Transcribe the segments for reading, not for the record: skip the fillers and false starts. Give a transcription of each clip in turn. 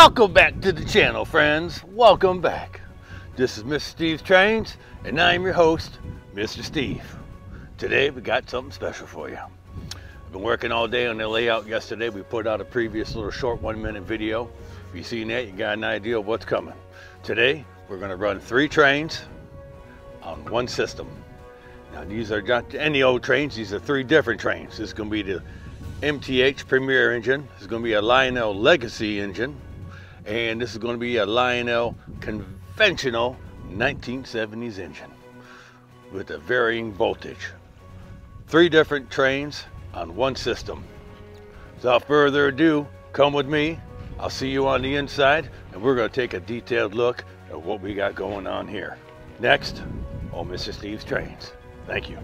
Welcome back to the channel, friends. Welcome back. This is Mr. Steve's Trains, and I'm your host, Mr. Steve. Today we got something special for you. I've been working all day on the layout. Yesterday we put out a previous little short 1-minute video. If you've seen that, you got an idea of what's coming. Today we're going to run 3 trains on one system. Now these are not any old trains, these are 3 different trains. This is going to be the MTH Premier engine, this is going to be a Lionel Legacy engine, and this is going to be a Lionel conventional 1970s engine with a varying voltage. 3 different trains on one system. Without further ado, come with me. I'll see you on the inside, and we're going to take a detailed look at what we got going on here. Next on Mr. Steve's Trains. Thank you.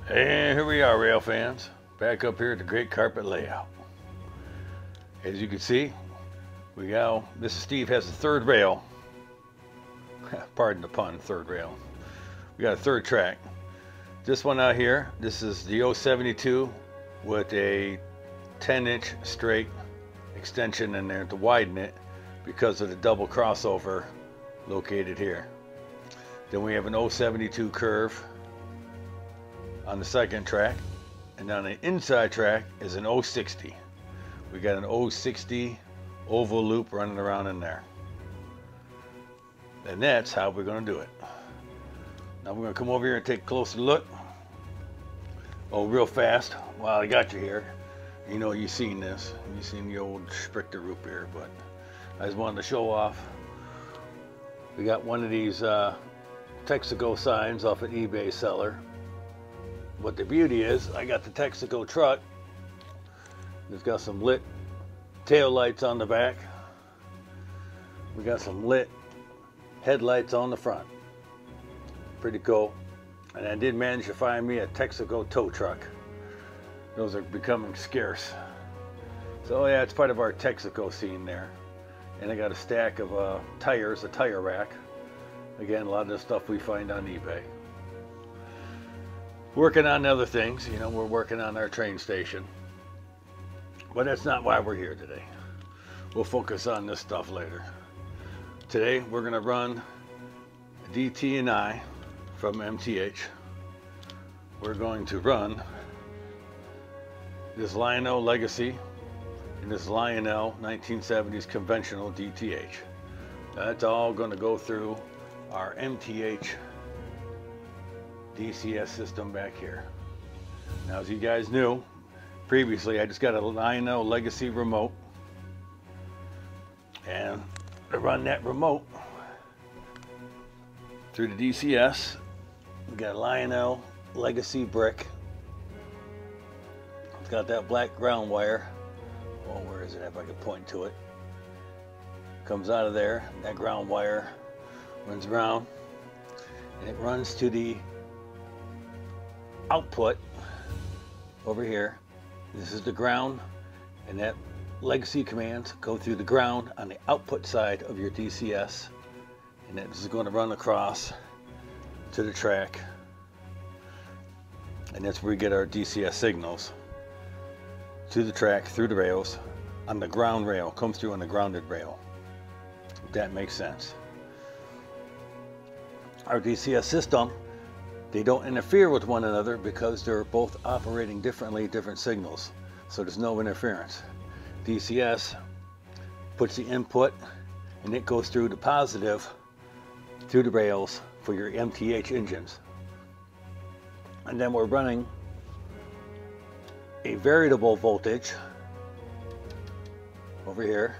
And here we are, rail fans, back up here at the Great Carpet Layout. As you can see, Mr. Steve has a 3rd rail. Pardon the pun, 3rd rail. We got a 3rd track. This one out here, this is the 072 with a 10-inch straight extension in there to widen it because of the double crossover located here. Then we have an 072 curve on the 2nd track, and on the inside track is an 060. We got an 060 oval loop running around in there. And that's how we're going to do it. Now we're going to come over here and take a closer look. Oh, real fast, while I got you here. You know, you've seen this. You've seen the old Sprichter roop here, but I just wanted to show off. We got one of these Texaco signs off an eBay seller. What the beauty is, I got the Texaco truck. It's got some lit tail lights on the back. We got some lit headlights on the front. Pretty cool. And I did manage to find me a Texaco tow truck. Those are becoming scarce. So yeah, it's part of our Texaco scene there. And I got a stack of tires, a tire rack. Again, a lot of the stuff we find on eBay. Working on other things, you know, we're working on our train station. But that's not why we're here today. We'll focus on this stuff later. Today we're going to run DT&I from MTH. We're going to run this Lionel Legacy and this Lionel 1970s conventional DTH. That's all going to go through our MTH-DCS system back here. Now, as you guys knew, previously I just got a Lionel Legacy remote, and to run that remote through the DCS, we got a Lionel Legacy brick. It's got that black ground wire. Oh, where is it? If I could point to it. Comes out of there. That ground wire runs around, and it runs to the output over here. This is the ground, and that legacy commands go through the ground on the output side of your DCS, and this is going to run across to the track, and that's where we get our DCS signals to the track through the rails on the ground rail. Comes through on the grounded rail, if that makes sense. Our DCS system, they don't interfere with one another because they're both operating differently, different signals. So there's no interference. DCS puts the input and it goes through the positive through the rails for your MTH engines. And then we're running a variable voltage over here.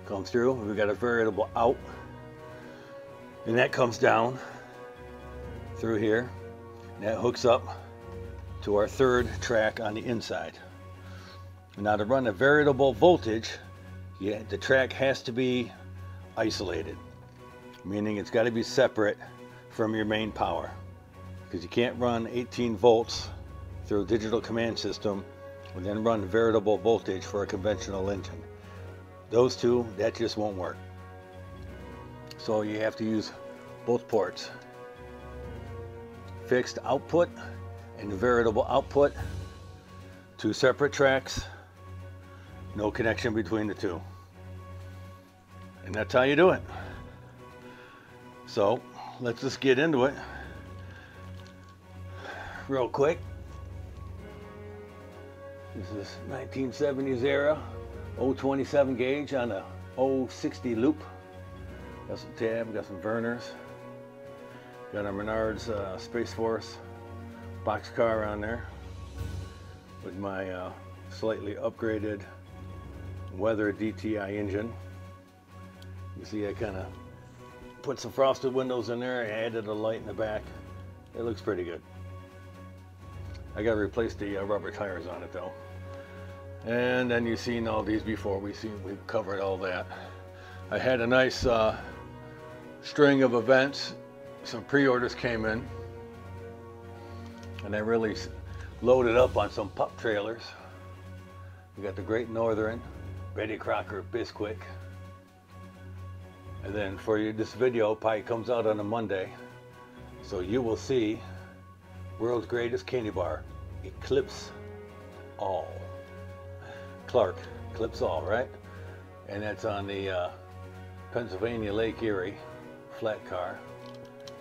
Comes through, we've got a variable out, and that comes down through here. And that hooks up to our 3rd track on the inside. Now, to run a variable voltage, the track has to be isolated, meaning it's got to be separate from your main power, because you can't run 18 volts through a digital command system and then run variable voltage for a conventional engine. Those two, that just won't work. So you have to use both ports. Fixed output and variable output, 2 separate tracks. No connection between the two. And that's how you do it. So let's just get into it real quick. This is 1970s era 027 gauge on a 060 loop. Got some tab, got some Verners. Got our Menards Space Force boxcar on there with my slightly upgraded Weather DTI engine. You see I kind of put some frosted windows in there. I added a light in the back. It looks pretty good. I got to replace the rubber tires on it though. And then you've seen all these before. We've covered all that. I had a nice string of events. Some pre-orders came in, and I really loaded up on some pup trailers. We got the Great Northern, Betty Crocker Bisquick. And then for you, this video probably comes out on a Monday, so you will see world's greatest candy bar, Eclipse All. Clark, Eclipse All, right? And that's on the Pennsylvania Lake Erie flat car.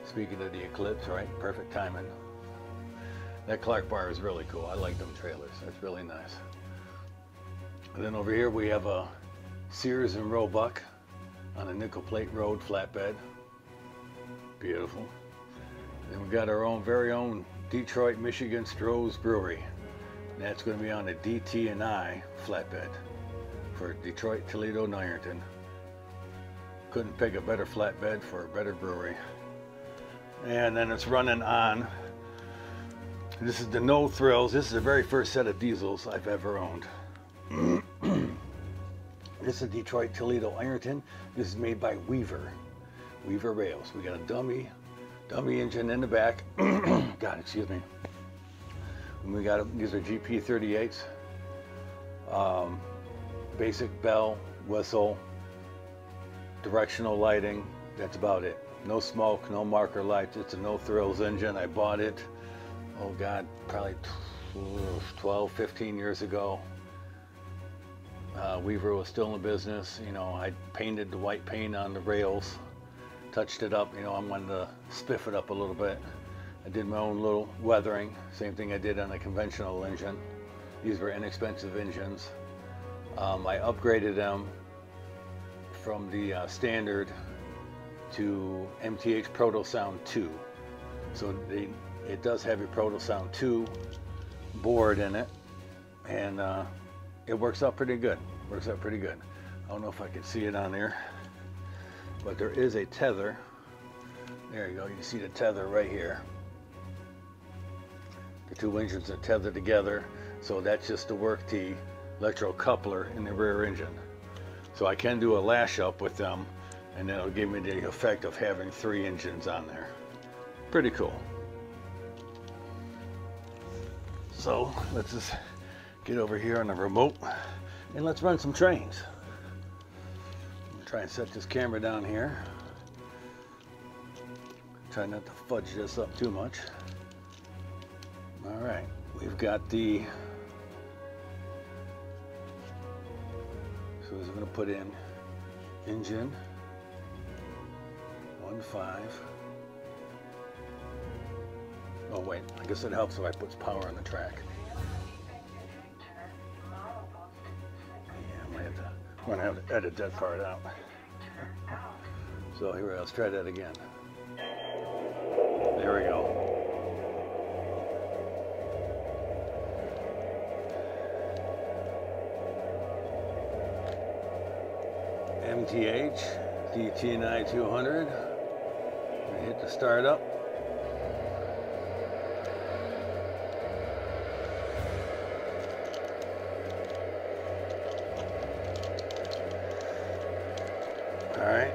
Speaking of the Eclipse, right? Perfect timing. That Clark bar is really cool. I like them trailers. That's really nice. And then over here we have a Sears and Roebuck on a nickel plate road flatbed. Beautiful. Then we got our own very own Detroit, Michigan Stroh's Brewery. And that's going to be on a DT&I flatbed for Detroit, Toledo, and Ironton. Couldn't pick a better flatbed for a better brewery. And then it's running on, this is the No Thrills. This is the very first set of diesels I've ever owned. This is Detroit, Toledo, Ironton. This is made by Weaver Rails. We got a dummy engine in the back. God, excuse me. And we got, these are GP38s. Basic bell, whistle, directional lighting. That's about it. No smoke, no marker lights. It's a No Thrills engine. I bought it, oh God, probably 12, 15 years ago. Weaver was still in business. You know, I painted the white paint on the rails, touched it up. You know, I wanted to spiff it up a little bit. I did my own little weathering. Same thing I did on a conventional engine. These were inexpensive engines. I upgraded them from the standard to MTH Proto Sound 2. So it does have a Proto Sound 2 board in it, and it works out pretty good. I don't know if I can see it on there, but there is a tether. There you go. You can see the tether right here. The two engines are tethered together, so that's just to work the electrocoupler in the rear engine. So I can do a lash up with them, and that'll give me the effect of having three engines on there. Pretty cool. So let's just get over here on the remote and let's run some trains. I'm gonna try and set this camera down here. Try not to fudge this up too much. All right, we've got the, so we're gonna put in engine 1.5. Oh wait, I guess it helps if I put power on the track. Yeah, I'm gonna have to edit that part out. So here, let's try that again. There we go. MTH DT&I 200. Hit the start up. All right.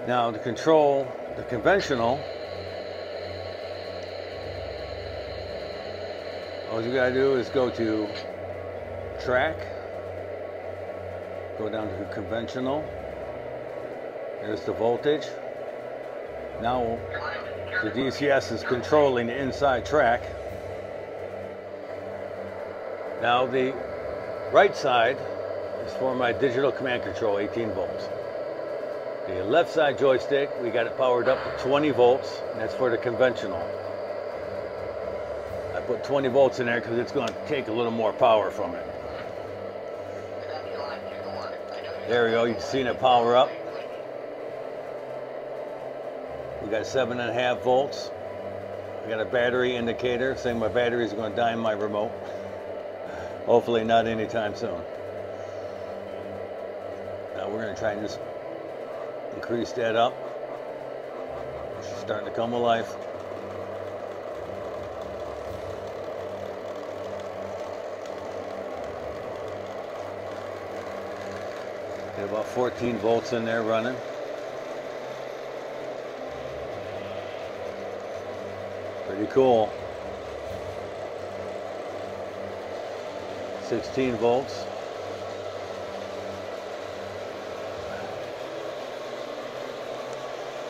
Now to control the conventional, all you gotta do is go to track, go down to conventional. There's the voltage. Now the DCS is controlling the inside track. Now the Right side is for my digital command control, 18 volts. The left side joystick, we got it powered up to 20 volts, and that's for the conventional. I put 20 volts in there because it's going to take a little more power from it. There we go, you can see it power up. We got 7.5 volts. I got a battery indicator saying my battery is going to die in my remote. Hopefully not anytime soon. Now we're going to try and just increase that up. It's starting to come alive. Get about 14 volts in there running. Pretty cool. 16 volts.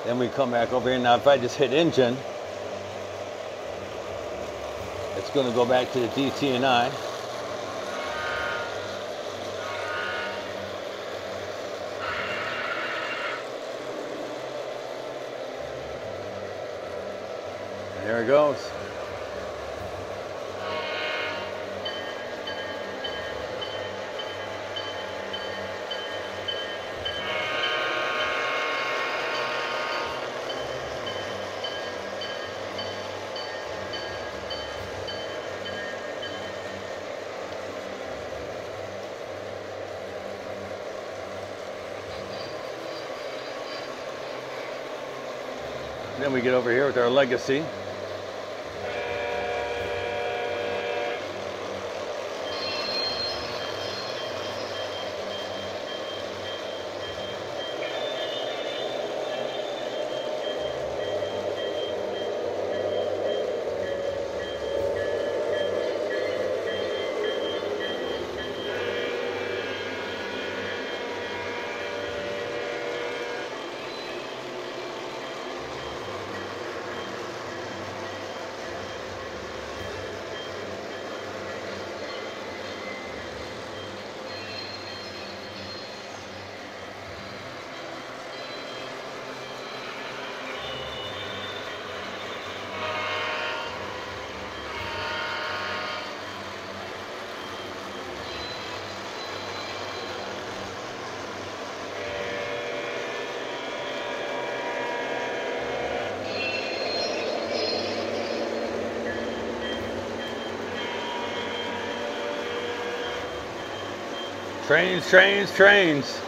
Then we come back over here. Now if I just hit engine, it's going to go back to the DT&I. There it goes. Then we get over here with our legacy. Trains, trains, trains.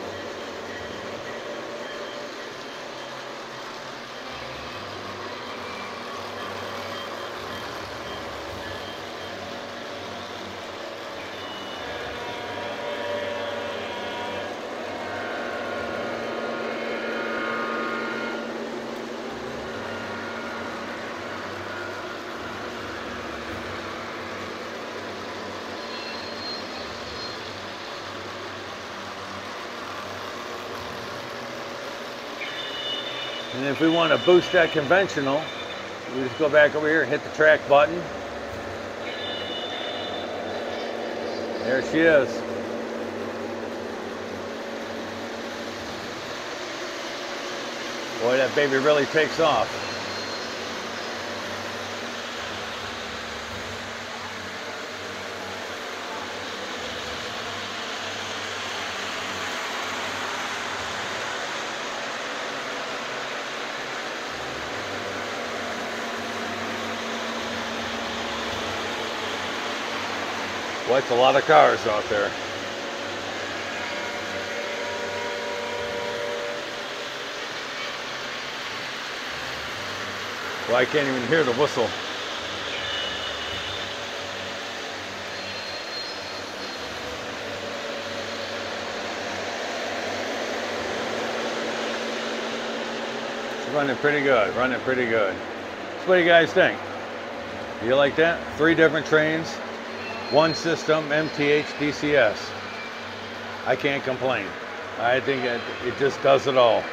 And if we want to boost that conventional, we just go back over here and hit the track button. There she is. Boy, that baby really takes off. Boy, it's a lot of cars out there. Well, I can't even hear the whistle. It's running pretty good, running pretty good. So what do you guys think? Do you like that? 3 different trains. One system, MTH-DCS. I can't complain. I think it just does it all.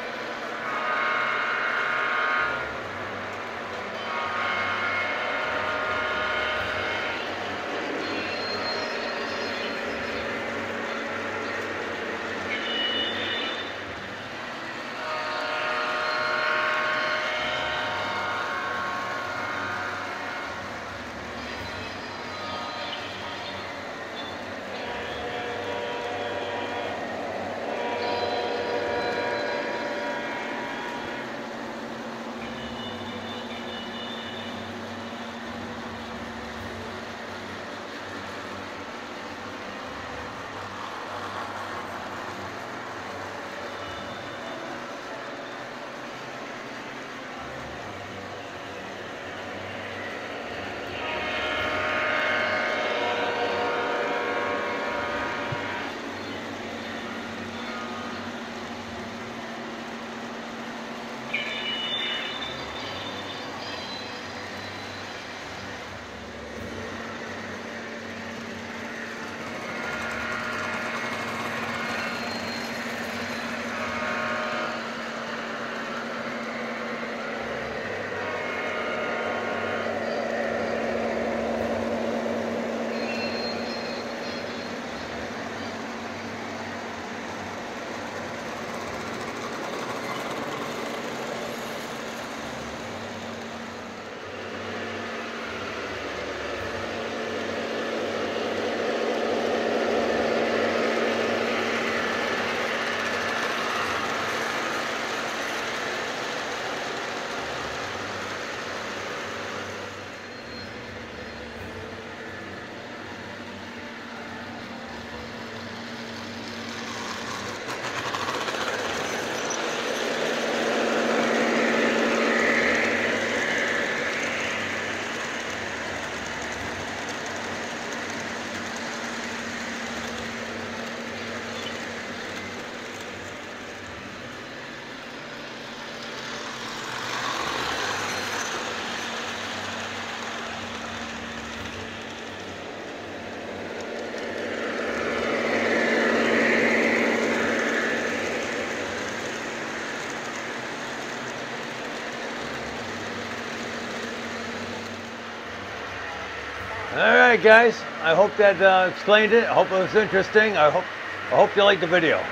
right, guys. I hope that explained it. I hope it was interesting. I hope you liked the video.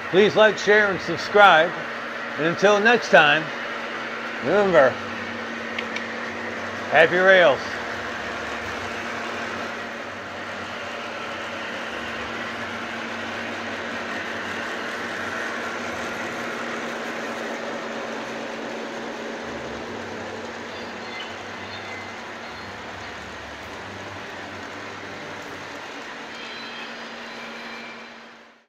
Please like, share, and subscribe. And until next time, remember, happy rails.